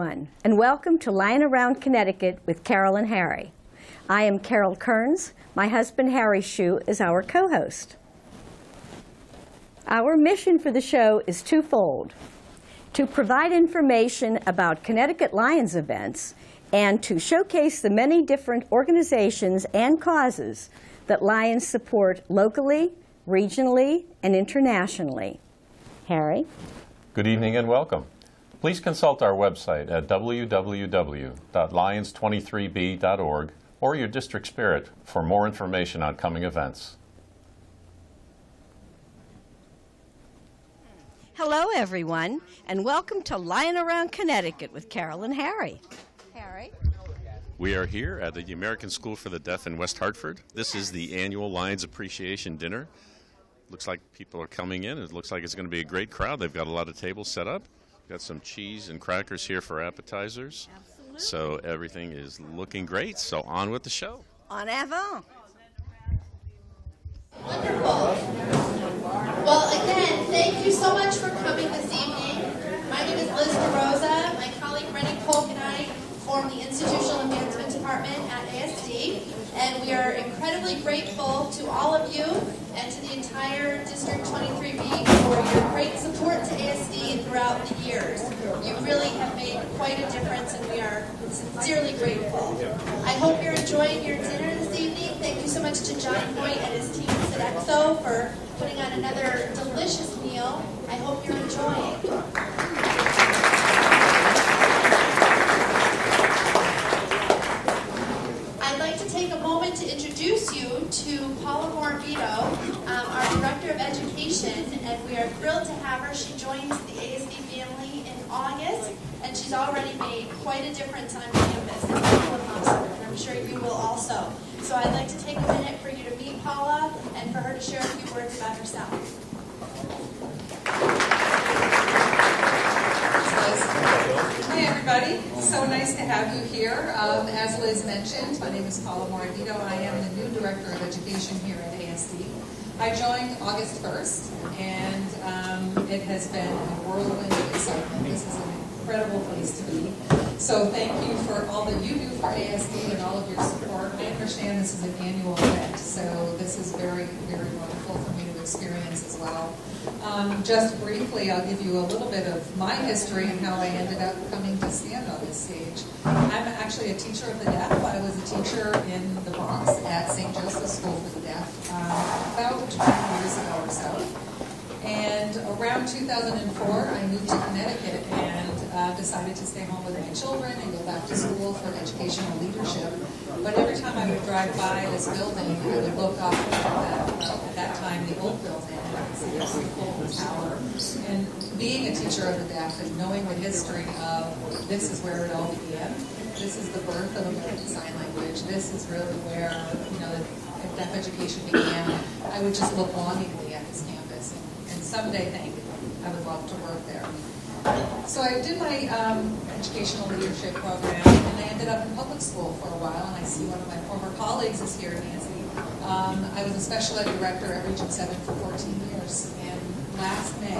everyone, and welcome to Lying Around Connecticut with Carol and Harry. I am Carol Kearns. My husband, Harry Shue, is our co-host. Our mission for the show is twofold: to provide information about Connecticut Lions events and to showcase the many different organizations and causes that Lions support locally, regionally, and internationally. Harry? Good evening and welcome. Please consult our website at www.lions23b.org or your district spirit for more information on coming events. Hello, everyone, and welcome to Lying Around Connecticut with Carol and Harry. Harry? We are here at the American School for the Deaf in West Hartford. This is the annual Lions Appreciation Dinner. Looks like people are coming in. It looks like it's going to be a great crowd. They've got a lot of tables set up. Got some cheese and crackers here for appetizers. Absolutely. So everything is looking great. So on with the show. En avant. Wonderful. Well, again, thank you so much for coming this evening. My name is Liz DeRosa. My colleague Rennie Polk and I form the Institutional Advancement Department at ASD, and we are incredibly grateful to all of you and to the entire District 23B for your great support to ASD throughout the years. You really have made quite a difference, and we are sincerely grateful. I hope you're enjoying your dinner this evening. Thank you so much to John Hoyt and his team at Sodexo for putting on another delicious meal. I hope you're enjoying. I'd like to take a moment to introduce you to Paula Morabito, our Director of Education, and we are thrilled to have her. She joins the ASD family in August, and she's already made quite a difference on campus and I'm sure you will also. So I'd like to take a minute for you to meet Paula and for her to share a few words about herself. Hi, everybody. So nice to have you here. As Liz mentioned, my name is Paula Morabito. I am the new Director of Education here at ASD. I joined August 1st, and it has been a whirlwind of excitement. This is an incredible place to be. So thank you for all that you do for ASD and all of your support. I understand this is an annual event, so this is very, very wonderful for me to experience as well. Just briefly, I'll give you a little bit of my history and how I ended up coming to stand on this stage. I'm actually a teacher of the deaf. I was a teacher in the Bronx at St. Joseph's School for the Deaf about 20 years ago or so. And around 2004, I moved to Connecticut and decided to stay home with my children and go back to school for educational leadership. But every time I would drive by this building, I would look up at that time, the old building, and I would see the full tower. And being a teacher of the deaf and knowing the history of this is where it all began, this is the birth of American Sign Language, this is really where the deaf education began, I would just look longingly at this campus and someday think I would love to work there. So I did my educational leadership program, and I ended up in public school for a while, and I see one of my former colleagues is here, Nancy. I was a special ed director at Region 7 for 14 years, and last May,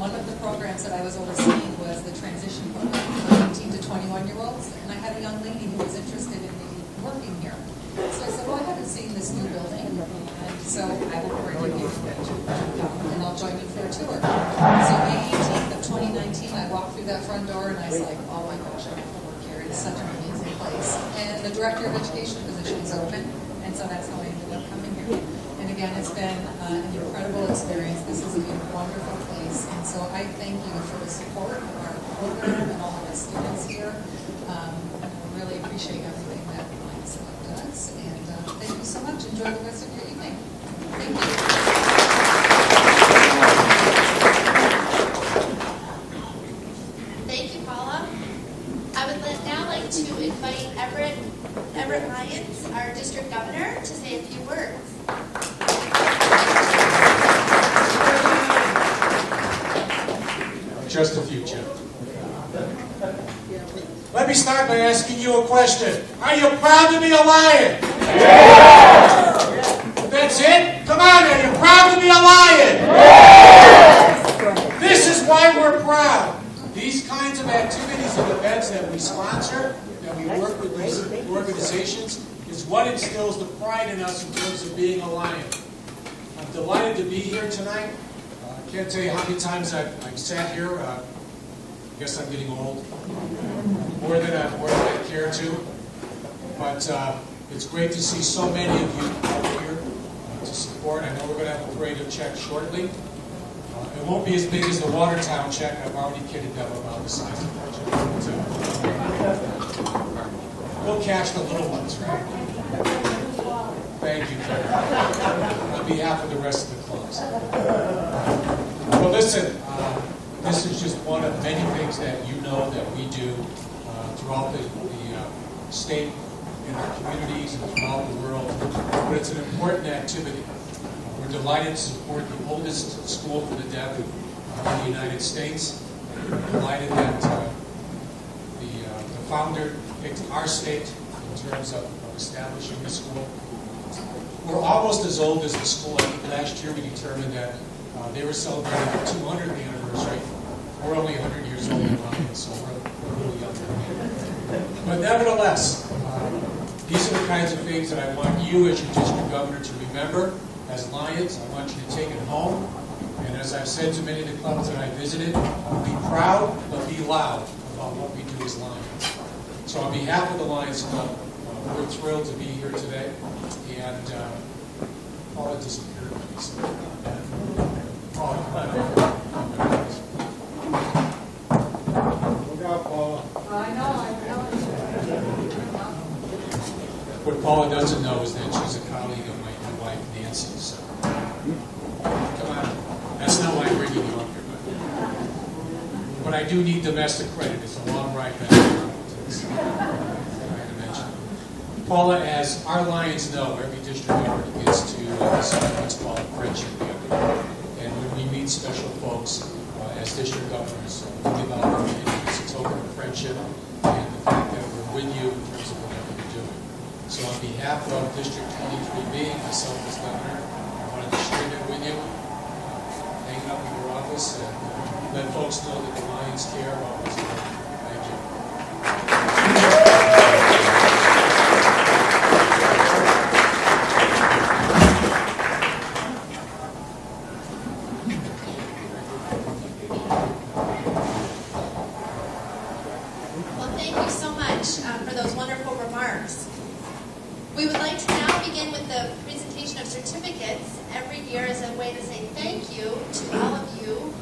one of the programs that I was overseeing was the transition program for 18 to 21-year-olds, and I had a young lady who was interested in me working here. So I said, well, I haven't seen this new building, and so I will bring you and I'll join you for a tour. So May 18th of 2019, I walked through that front door, and I was like, oh my gosh, I have to work here. It's such an amazing place. And the Director of Education position is open, and so that's how I ended up coming here. And again, it's been an incredible experience. This is a wonderful place, and so I thank you for the support of our program and all of the students here. We really appreciate everything that Lions Club does, and thank you so much. Enjoy the rest of your evening. Thank you. Thank you, Paula. I would now like to invite Everett Lyons, our district governor, to say a few words. Just a few, Jim. Let me start by asking you a question. Are you proud to be a Lion? Yes! That's it? Come on, are you proud to be a Lion? Yes! This is why we're proud. These kinds of activities kinds of events that we sponsor, that we work with these organizations, is what instills the pride in us in terms of being a Lion. I'm delighted to be here tonight. I can't tell you how many times I've sat here. I guess I'm getting old, more than I care to. But it's great to see so many of you out here to support. I know we're going to have a parade of checks shortly. It won't be as big as the Watertown check. I've already kidded them about the size of that check. We'll cash the little ones, right? Thank you, Karen. On behalf of the rest of the clubs. Well, listen, this is just one of many things that you know that we do throughout the state, in our communities, and throughout the world. But it's an important activity. We're delighted to support the oldest school for the deaf in the United States. We're delighted that the founder picked our state in terms of establishing the school. We're almost as old as the school. I think last year we determined that they were celebrating their 200th anniversary. We're only 100 years old in Lions, so we're a little younger. But nevertheless, these are the kinds of things that I want you as your district governor to remember as Lions. I want you to take it home. And as I've said to many of the clubs that I visited, be proud, but be loud about what we do as Lions. So on behalf of the Lions Club, we're thrilled to be here today. And Paula disappeared. Paula, come on. Look out, Paula. I know. What Paula doesn't know is that she's a colleague of my wife, Nancy. So, come on. That's not why I'm bringing you up here. But I do need domestic credit. It's a long ride back to politics. I had to mention. Paula, as our Lions know, every district governor gets to decide what's called friendship giving. And when we meet special folks as district governors, we give out our communities a token of friendship and the fact that we're with you in terms of whatever you're doing. So on behalf of District 23B, myself as governor, I wanted to share that with you, hang it up in your office, and let folks know that the Lions care about what's going on. Thank you. Well, thank you so much for those wonderful remarks. We would like to now begin with the presentation of certificates. Every year as a way to say thank you to all of you.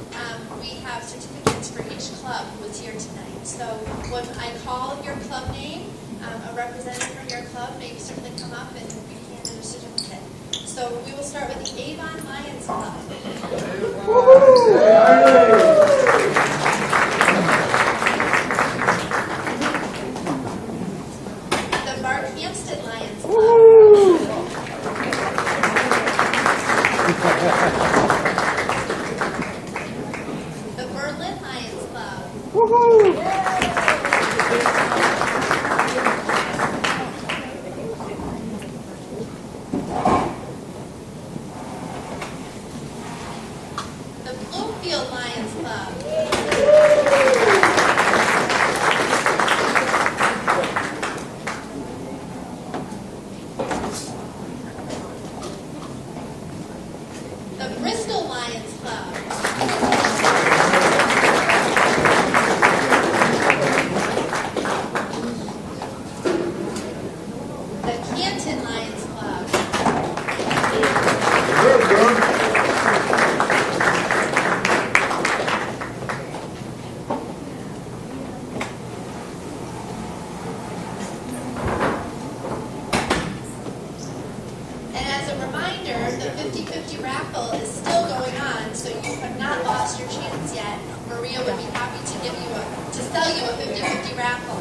We have certificates for each club who was here tonight. So when I call your club name, a representative from your club may certainly come up and be handed a certificate. So we will start with the Avon Lions Club. The Barkhamsted Lions Club. The Berlin Lions Club. The Bloomfield Lions Club. The Bristol Lions Club. The Canton Lions Club. And as a reminder, the 50-50 raffle is still going on, so you have not lost your chance yet. Maria would be happy to sell you a 50-50 raffle.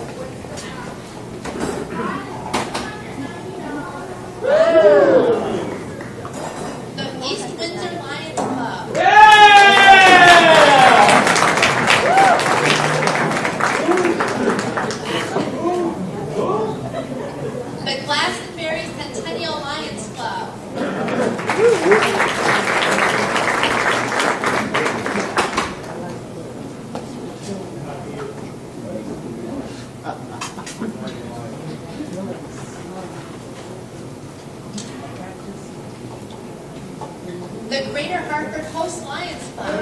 The East Windsor Lions Club. The Glastonbury Centennial Lions Club. the Greater Hartford Host Lions Club.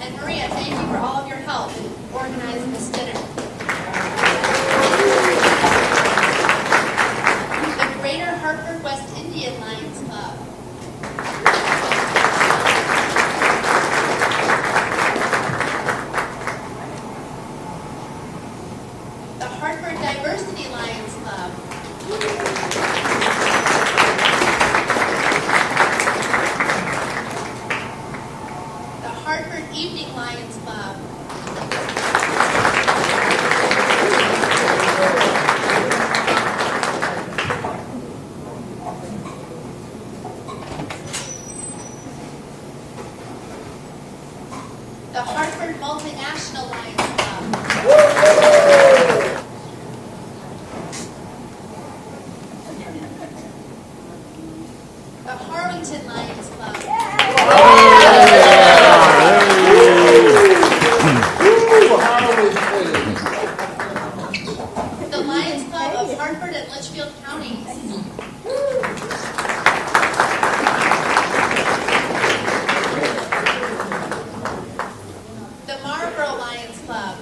And Maria, thank you for all of your help in organizing this dinner. The Greater Hartford West Indian Lions Club. The Hartford Diversity Lions Club. The Hartford Evening Lions Club. The Hartford Multinational Lions Club. The Harwington Lions Club. The Lions Club of Hartford and Litchfield Counties. The Marlboro Lions Club.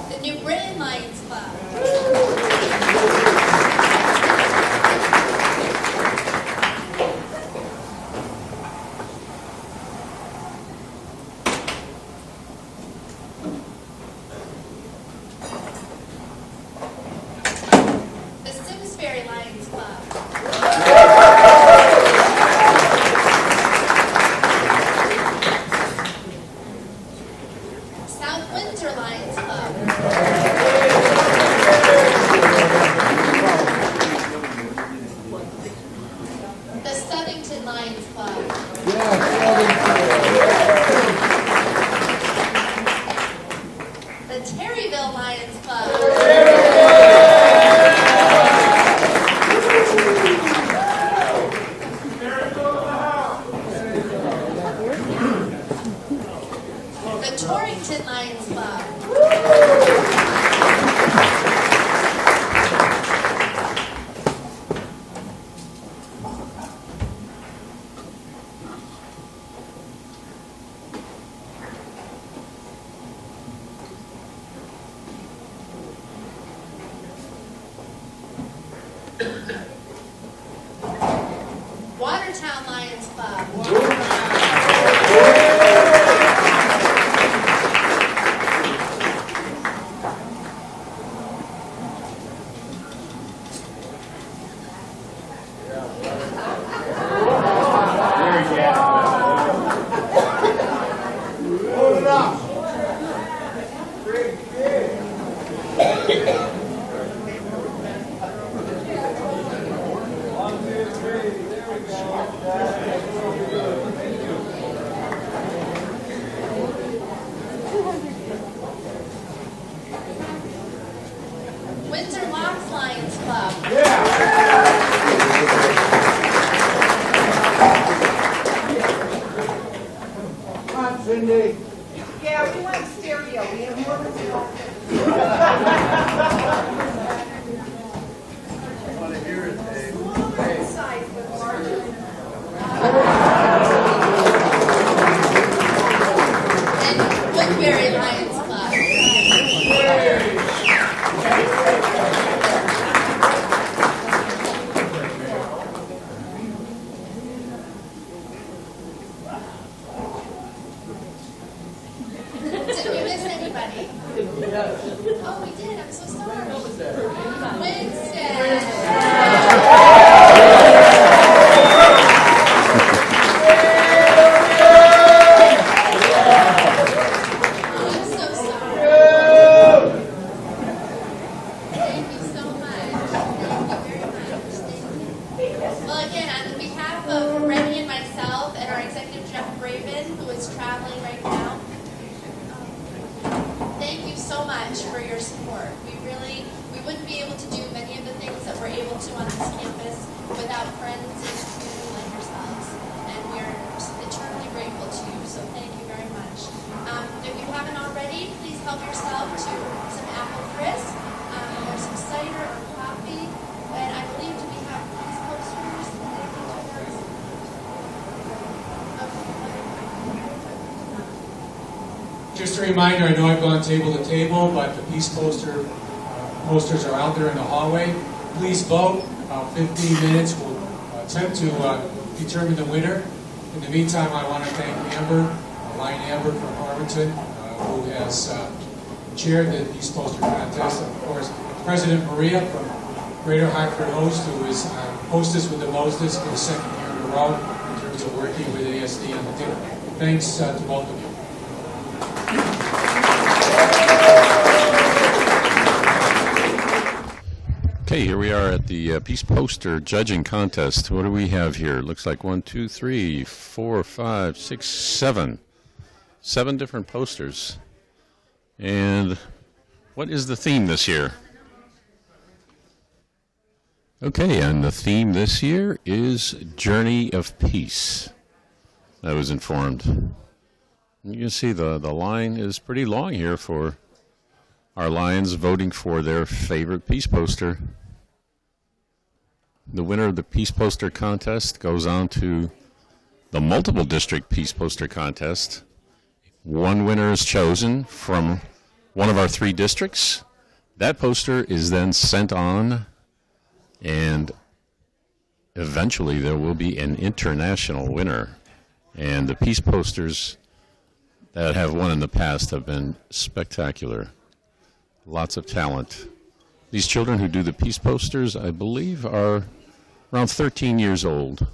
The New Britain Lions Club. The Simsbury Lions Club. South Windsor Lions Club. The Southington Lions Club. The Terryville Lions Club. The Torrington Lions Club. Watertown Lions Club. Windsor Locks Lions Club. Cindy. Yeah, we want stereo. We have more material. Smaller size, but larger. And Woodbury Lions Club. Did we miss anybody? Oh, we did. I'm so sorry. Winston. Oh, I'm so sorry. Thank you so much. Thank you very much. Thank you. Well, again, on behalf of Rennie and myself and our executive Jeff Braven, who is traveling right now, thank you much for your support. We wouldn't be able to do many of the things that we're able to on this campus without friends and community like yourselves. And we're eternally grateful to you, so thank you very much. If you haven't already, please help yourself to some apple crisp, or some cider or coffee. And I believe, do we have these posters? Just a reminder, I know I've gone table to table, but the peace posters are out there in the hallway. Please vote. About 15 minutes. We'll attempt to determine the winner. In the meantime, I want to thank Amber, Lion Amber from Farmington, who has chaired the peace poster contest. And of course, President Maria from Greater Hartford Host, who is hostess with the mostest for the second year in a row in terms of working with ASD on the dinner. Thanks to both of you. Okay, here we are at the Peace Poster Judging Contest. What do we have here? It looks like 1, 2, 3, 4, 5, 6, 7. 7 different posters. And what is the theme this year? Okay, and the theme this year is Journey of Peace. I was informed. You can see the line is pretty long here for our Lions voting for their favorite peace poster. The winner of the Peace Poster Contest goes on to the Multiple District Peace Poster Contest. One winner is chosen from one of our 3 districts. That poster is then sent on, and eventually there will be an international winner. And the peace posters that have won in the past have been spectacular. Lots of talent. These children who do the peace posters, I believe, are around 13 years old.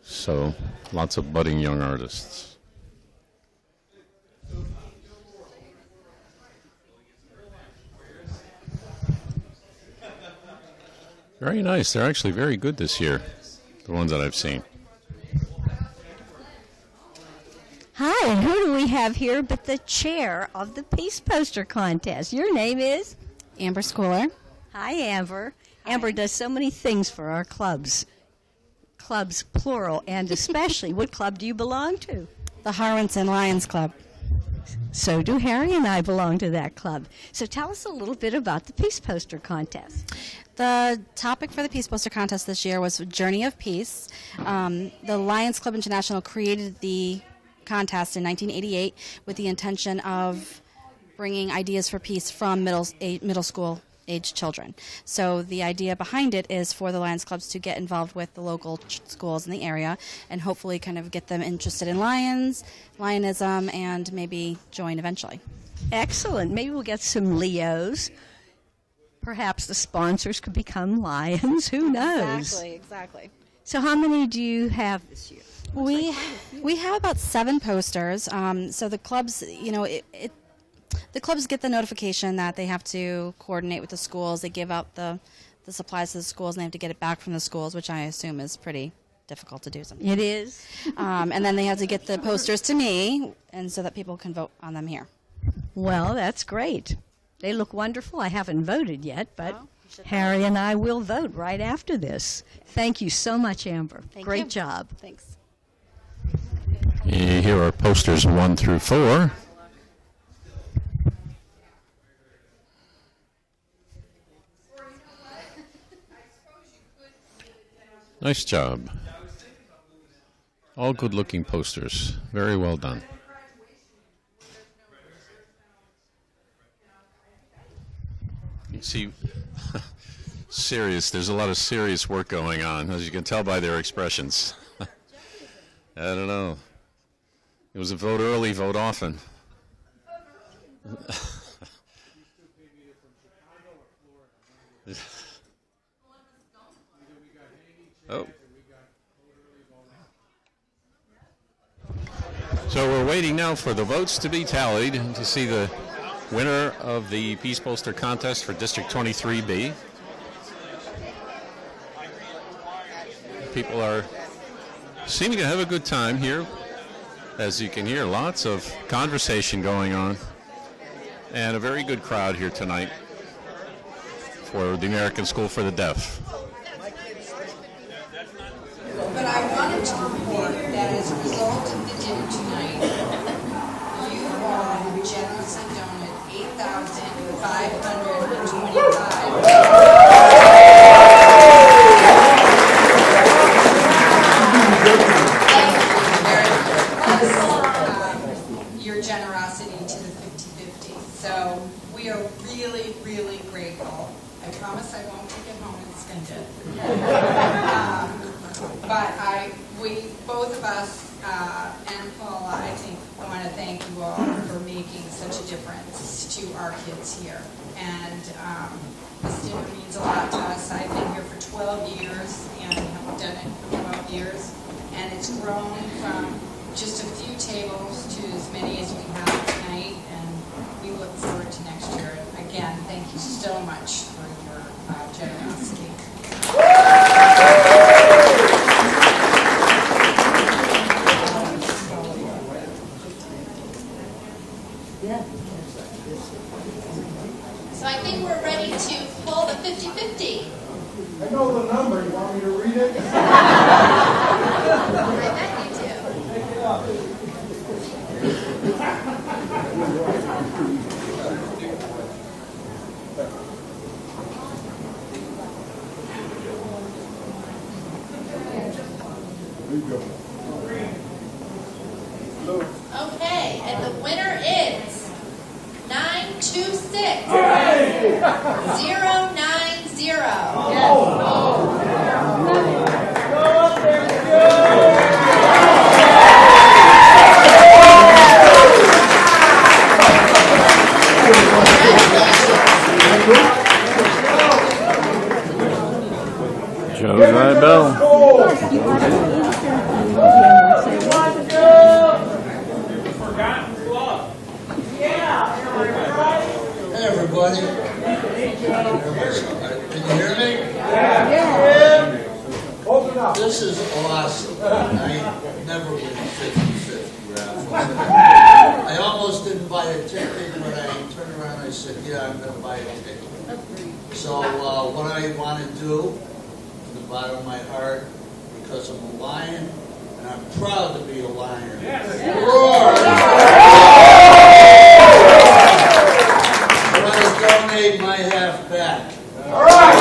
So, lots of budding young artists. Very nice. They're actually very good this year, the ones that I've seen. Hi, and who do we have here but the chair of the Peace Poster Contest? Your name is? Amber Schooler. Hi, Amber. Amber does so many things for our clubs. Clubs, plural, and especially. What club do you belong to? The Harwinson Lions Club. So do Harry and I belong to that club. So tell us a little bit about the Peace Poster Contest. The topic for the Peace Poster Contest this year was Journey of Peace. The Lions Club International created the contest in 1988 with the intention of bringing ideas for peace from middle school age children. So the idea behind it is for the Lions Clubs to get involved with the local schools in the area and hopefully kind of get them interested in lions, lionism, and maybe join eventually. Excellent. Maybe we'll get some Leos. Perhaps the sponsors could become lions. Who knows? Exactly. So how many do you have this year? We have about 7 posters. So the clubs, the clubs get the notification that they have to coordinate with the schools. They give out the supplies to the schools, and they have to get it back from the schools, which I assume is pretty difficult to do sometimes. It is. And then they have to get the posters to me, and so that people can vote on them here. Well, that's great. They look wonderful. I haven't voted yet, but Oh, you should Harry and I will vote right after this. Thank you so much, Amber. Thank Great you. job. Thanks. Here are posters 1 through 4. Nice job. All good-looking posters. Very well done. You see, there's a lot of serious work going on, as you can tell by their expressions. I don't know. It was a vote early, vote often. Oh. So we're waiting now for the votes to be tallied to see the winner of the Peace Poster Contest for District 23B. People are seeming to have a good time here. As you can hear, lots of conversation going on. And a very good crowd here tonight for the American School for the Deaf. But I wanted to report that as a result of the dinner tonight, you all have generously donated $8,525. Your generosity to the 50/50. So we are really, really grateful. I promise I won't take it home and spend it. But both of us, and Paula, I think I want to thank you all for making such a difference to our kids here. And this dinner means a lot to us. I've been here for 12 years and have done it for 12 years. And it's grown from just a few tables to as many as we have tonight. And we look forward to next year. And again, thank you so much for your generosity. So I think we're ready to pull the 50-50. I know the number. You want me to read it? I bet you do. Okay, and the winner is 926-090. Joe's right bell. Hey everybody. Can you hear me? Open up. This is awesome. I never win 50-50 raffles. I almost didn't buy a ticket, but I turned around and I said, yeah, I'm going to buy a ticket. So what I want to do, from the bottom of my heart, because I'm a lion, and I'm proud to be a lion. Roar! I'm going to donate my half back. All right.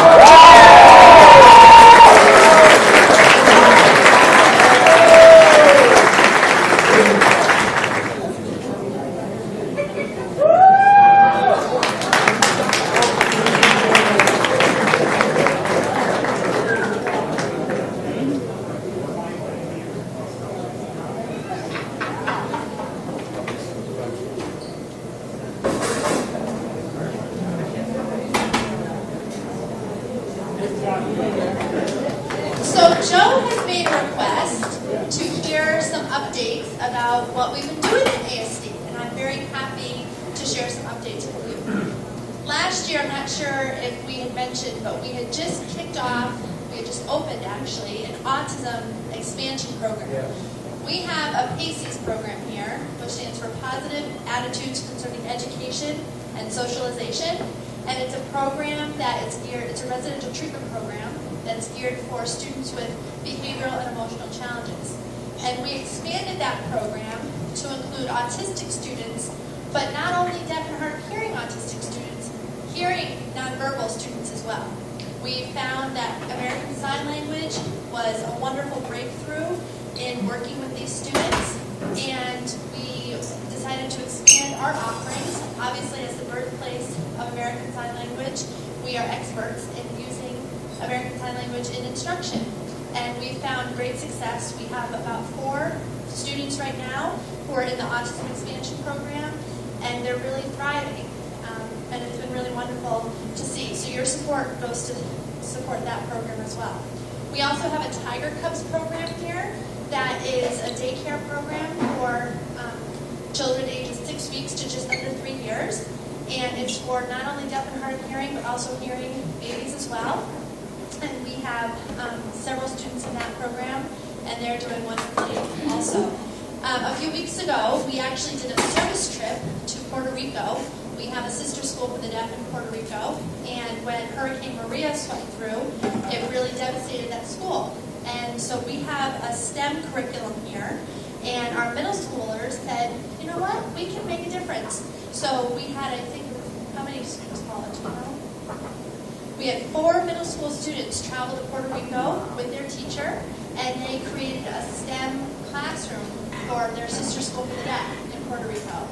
So Joe has made a request to hear some updates about what we've been doing at ASD, and I'm very happy to share some updates with you. Last year, I'm not sure if we had mentioned, but we had just kicked off, we had just opened actually, an autism expansion program. We have a PACES program here, which stands for Positive Attitudes Concerning Education and Socialization. And it's a program that is geared, it's a residential treatment program that's geared for students with behavioral and emotional challenges. And we expanded that program to include autistic students, but not only deaf and hard of hearing autistic students, hearing nonverbal students as well. We found that American Sign Language was a wonderful breakthrough in working with these students, and we decided to expand our offerings. Obviously, as the birthplace of American Sign Language, we are experts in using American Sign Language in instruction, and we found great success. We have about 4 students right now who are in the Autism Expansion Program, and they're really thriving, and it's been really wonderful to see. So your support goes to support that program as well. We also have a Tiger Cubs program here that is a daycare program for children ages 6 weeks to just under 3 years. And it's for not only deaf and hard of hearing, but also hearing babies as well. And we have several students in that program, and they're doing wonderfully also. A few weeks ago, we actually did a service trip to Puerto Rico we have a sister school for the deaf in Puerto Rico, and when Hurricane Maria swept through, it really devastated that school. And so we have a STEM curriculum here, and our middle schoolers said, you know what, we can make a difference. So we had, I think, how many students, Paula, do you know? We had 4 middle school students travel to Puerto Rico with their teacher, and they created a STEM classroom for their sister school for the deaf in Puerto Rico.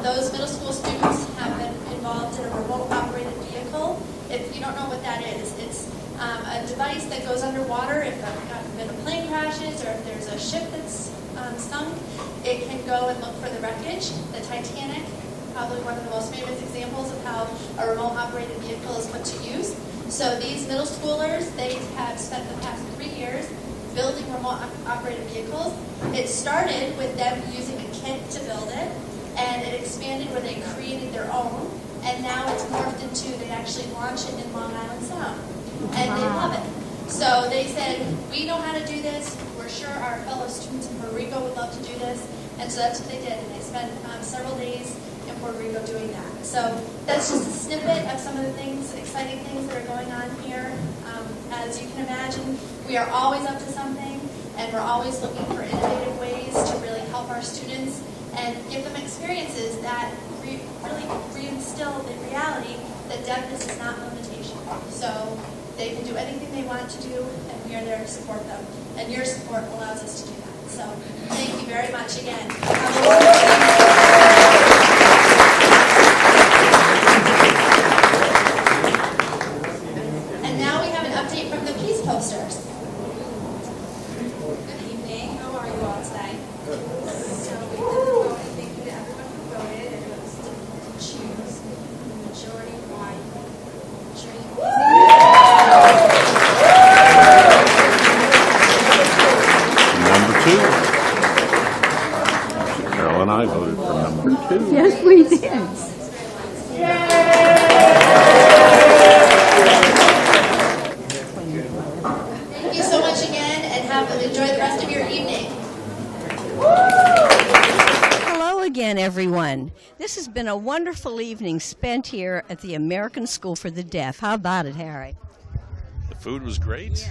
Those middle school students have been involved in a remote-operated vehicle. If you don't know what that is, it's a device that goes underwater if a plane crashes or if there's a ship that's sunk. It can go and look for the wreckage. The Titanic, probably one of the most famous examples of how a remote-operated vehicle is put to use. So these middle schoolers, they have spent the past 3 years building remote-operated vehicles. It started with them using a kit to build it, and it expanded where they created their own, and now it's morphed into they actually launch it in Long Island Sound, and they love it. So they said, we know how to do this, we're sure our fellow students in Puerto Rico would love to do this, and so that's what they did, and they spent several days in Puerto Rico doing that. So that's just a snippet of some of the things, exciting things that are going on here. As you can imagine, we are always up to something, and we're always looking for innovative ways to really help our students and give them experiences that really reinstill the reality that deafness is not a limitation. So they can do anything they want to do, and we are there to support them. And your support allows us to do that. So thank you very much again. And now we have an update from the Peace Posters. Good evening. How are you all today? So we did the voting. Thank you to everyone who voted, and it was to choose majority white, Number 2. Carol and I voted for number 2. Yes, we did. Thank you so much again, and enjoy the rest of your evening. Hello again, everyone. This has been a wonderful evening spent here at the American School for the Deaf. How about it, Harry? The food was great,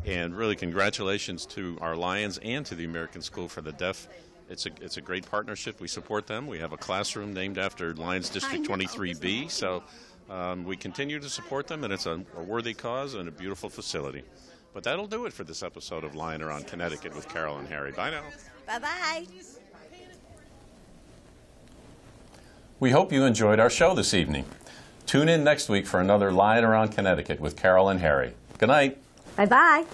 and really congratulations to our Lions and to the American School for the Deaf. It's a great partnership. We support them. We have a classroom named after Lions District 23B, so we continue to support them, and it's a worthy cause and a beautiful facility. But that'll do it for this episode of Lion Around Connecticut with Carol and Harry. Bye now. Bye-bye. We hope you enjoyed our show this evening. Tune in next week for another Lion Around Connecticut with Carol and Harry. Good night. Bye-bye.